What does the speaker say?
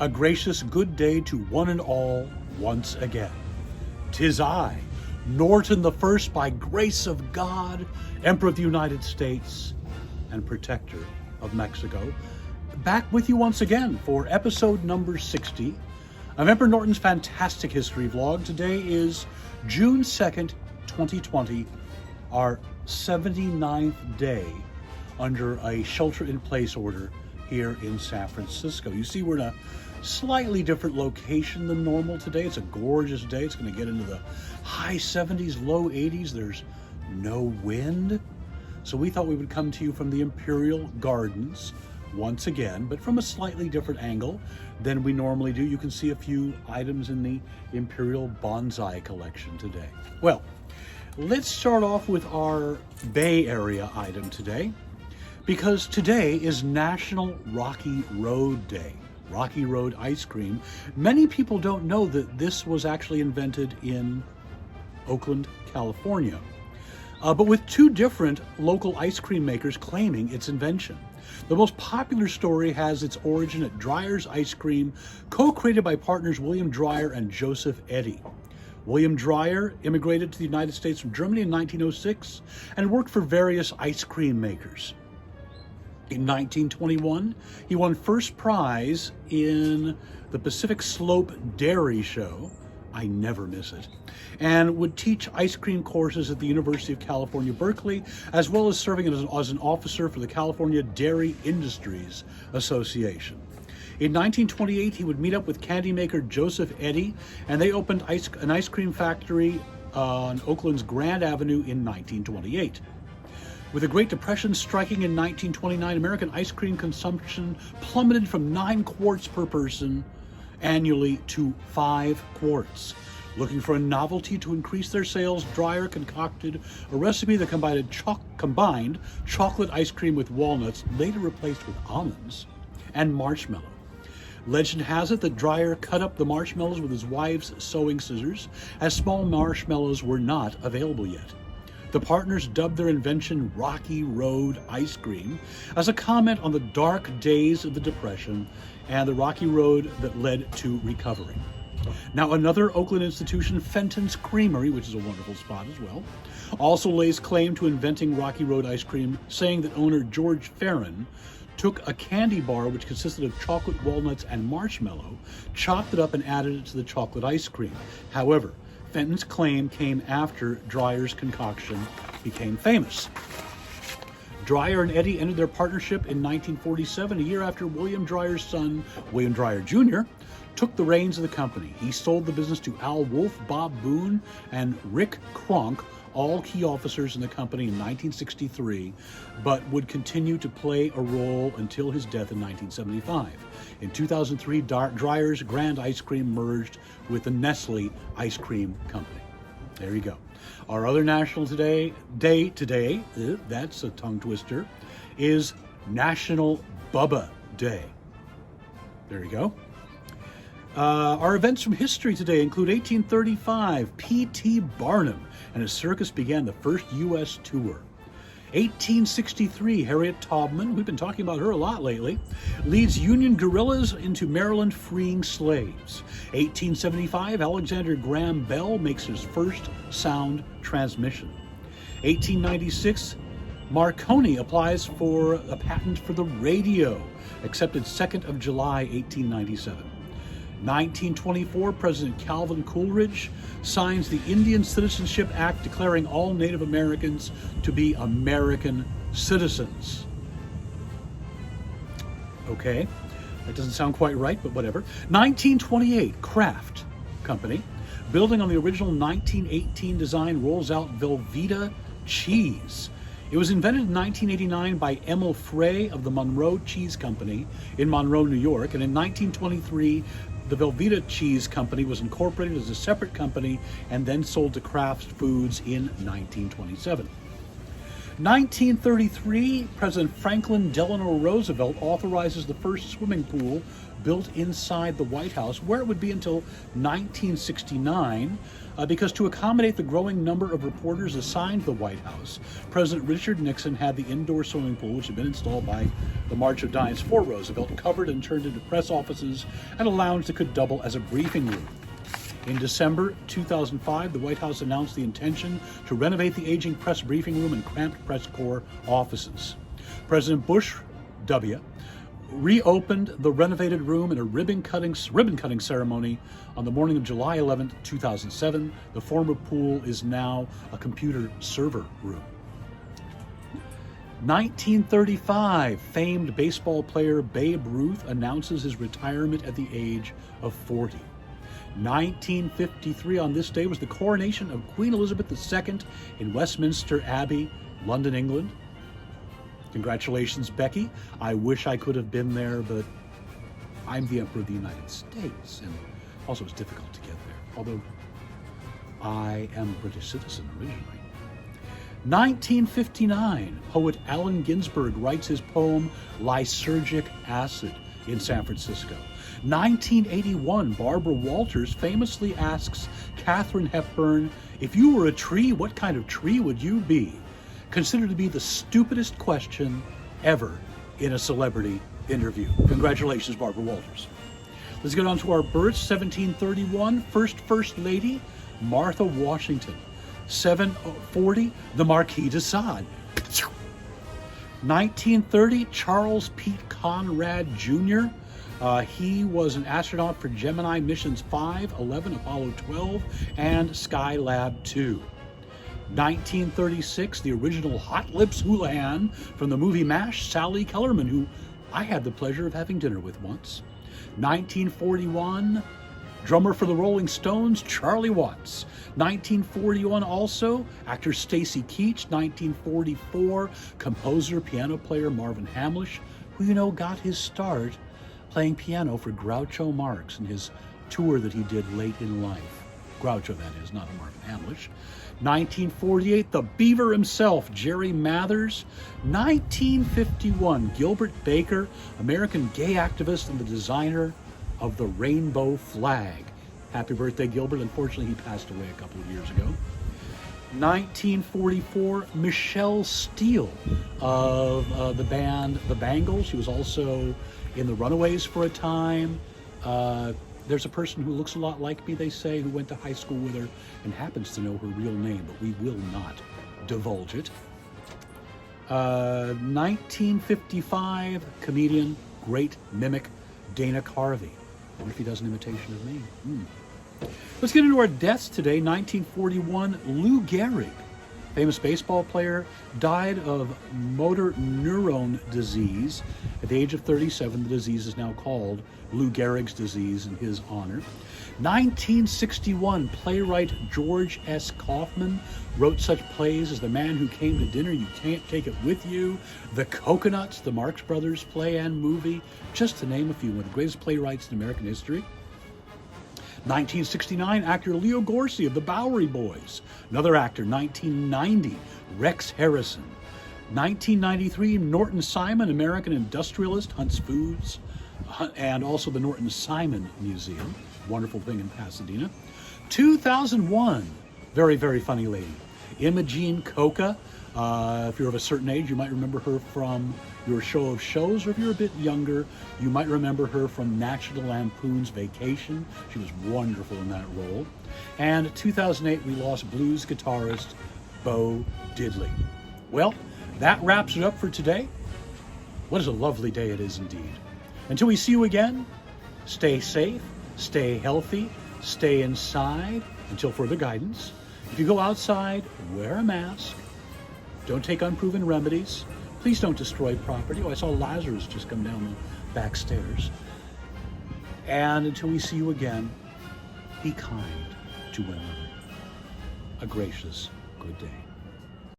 A gracious good day to one and all once again. 'Tis I, Norton the First, by grace of God, Emperor of the United States and Protector of Mexico, back with you once again for episode number 60 of Emperor Norton's Fantastic History Vlog. Today is June 2nd, 2020, our 79th day under a shelter-in-place order here in San Francisco. You see, we're in a slightly different location than normal today. It's a gorgeous day. It's going to get into the high 70s, low 80s. There's no wind. So we thought we would come to you from the Imperial Gardens once again, but from a slightly different angle than we normally do. You can see a few items in the Imperial Bonsai collection today. Well, let's start off with our Bay Area item today, because today is National Rocky Road Day. Rocky Road ice cream. Many people don't know that this was actually invented in Oakland, California, but with two different local ice cream makers claiming its invention. The most popular story has its origin at Dreyer's Ice Cream, co-created by partners William Dreyer and Joseph Eddy. William Dreyer immigrated to the United States from Germany in 1906 and worked for various ice cream makers. In 1921, he won first prize in the Pacific Slope Dairy Show. I never miss it. And would teach ice cream courses at the University of California, Berkeley, as well as serving as an officer for the California Dairy Industries Association. In 1928, he would meet up with candy maker Joseph Eddy, and they opened an ice cream factory on Oakland's Grand Avenue in 1928. With the Great Depression striking in 1929, American ice cream consumption plummeted from 9 quarts per person annually to 5 quarts. Looking for a novelty to increase their sales, Dreyer concocted a recipe that combined chocolate ice cream with walnuts, later replaced with almonds, and marshmallow. Legend has it that Dreyer cut up the marshmallows with his wife's sewing scissors, as small marshmallows were not available yet. The partners dubbed their invention Rocky Road ice cream as a comment on the dark days of the Depression and the rocky road that led to recovery. Now, another Oakland institution, Fenton's Creamery, which is a wonderful spot as well, also lays claim to inventing Rocky Road ice cream, saying that owner George Farron took a candy bar which consisted of chocolate, walnuts, and marshmallow, chopped it up, and added it to the chocolate ice cream. However, Fenton's claim came after Dreyer's concoction became famous. Dreyer and Eddy ended their partnership in 1947, a year after William Dreyer's son, William Dreyer Jr., took the reins of the company. He sold the business to Al Wolf, Bob Boone, and Rick Kronk, all key officers in the company, in 1963, but would continue to play a role until his death in 1975. In 2003, Dreyer's Grand Ice Cream merged with the Nestle Ice Cream Company. There you go. Our other national day today, that's a tongue twister, is National Bubba Day. There you go. Our events from history today include 1835, P.T. Barnum and his circus began the first U.S. tour. 1863, Harriet Tubman, we've been talking about her a lot lately, leads Union guerrillas into Maryland freeing slaves. 1875, Alexander Graham Bell makes his first sound transmission. 1896, Marconi applies for a patent for the radio, accepted 2nd of July, 1897. 1924, President Calvin Coolidge signs the Indian Citizenship Act, declaring all Native Americans to be American citizens. Okay, that doesn't sound quite right, but whatever. 1928, Kraft Company, building on the original 1918 design, rolls out Velveeta cheese. It was invented in 1989 by Emil Frey of the Monroe Cheese Company in Monroe, New York, and in 1923, the Velveeta Cheese Company was incorporated as a separate company and then sold to Kraft Foods in 1927. 1933, President Franklin Delano Roosevelt authorizes the first swimming pool built inside the White House, where it would be until 1969, because to accommodate the growing number of reporters assigned to the White House, President Richard Nixon had the indoor swimming pool, which had been installed by the March of Dimes for Roosevelt, covered and turned into press offices and a lounge that could double as a briefing room. In December 2005, the White House announced the intention to renovate the aging press briefing room and cramped press corps offices. President Bush W. reopened the renovated room in a ribbon cutting ceremony on the morning of July 11, 2007. The former pool is now a computer server room. 1935, famed baseball player Babe Ruth announces his retirement at the age of 40. 1953, on this day, was the coronation of Queen Elizabeth II in Westminster Abbey, London, England. Congratulations, Becky. I wish I could have been there, but I'm the Emperor of the United States, and also it's difficult to get there, although I am a British citizen originally. 1959, poet Allen Ginsberg writes his poem Lysergic Acid in San Francisco. 1981, Barbara Walters famously asks Katharine Hepburn, "If you were a tree, what kind of tree would you be?" Considered to be the stupidest question ever in a celebrity interview. Congratulations, Barbara Walters. Let's get on to our births. 1731, First Lady, Martha Washington. 740, the Marquis de Sade. 1930, Charles Pete Conrad Jr. He was an astronaut for Gemini Missions 5, 11, Apollo 12, and Skylab 2. 1936, the original Hot Lips Houlihan from the movie MASH, Sally Kellerman, who I had the pleasure of having dinner with once. 1941, drummer for the Rolling Stones, Charlie Watts. 1941 also, actor Stacy Keach. 1944, composer, piano player Marvin Hamlisch, who you know got his start playing piano for Groucho Marx in his tour that he did late in life. Groucho, that is, not Marvin Hamlisch. 1948, the Beaver himself, Jerry Mathers. 1951, Gilbert Baker, American gay activist and the designer of the rainbow flag. Happy birthday, Gilbert. Unfortunately, he passed away a couple of years ago. 1944, Michelle Steele of the band The Bangles. She was also in the Runaways for a time. There's a person who looks a lot like me, they say, who went to high school with her and happens to know her real name, but we will not divulge it. 1955, comedian, great mimic, Dana Carvey. I wonder if he does an imitation of me. Let's get into our deaths today. 1941, Lou Gehrig, famous baseball player, died of motor neuron disease at the age of 37. The disease is now called Lou Gehrig's disease in his honor. 1961, playwright George S. Kaufman wrote such plays as The Man Who Came to Dinner, You Can't Take It With You, The Coconuts, the Marx Brothers play and movie, just to name a few, one of the greatest playwrights in American history. 1969, actor Leo Gorcey of the Bowery Boys. Another actor, 1990, Rex Harrison. 1993, Norton Simon, American industrialist, hunts foods, and also the Norton Simon Museum, wonderful thing in Pasadena. 2001, very, very funny lady, Imogene Coca. If you're of a certain age, you might remember her from your show of shows, or if you're a bit younger, you might remember her from National Lampoon's Vacation. She was wonderful in that role. And 2008, we lost blues guitarist Bo Diddley. Well, that wraps it up for today. What a lovely day it is indeed. Until we see you again, stay safe, stay healthy, stay inside until further guidance. If you go outside, wear a mask. Don't take unproven remedies. Please don't destroy property. Oh, I saw Lazarus just come down the back stairs. And until we see you again, be kind to one another. A gracious good day.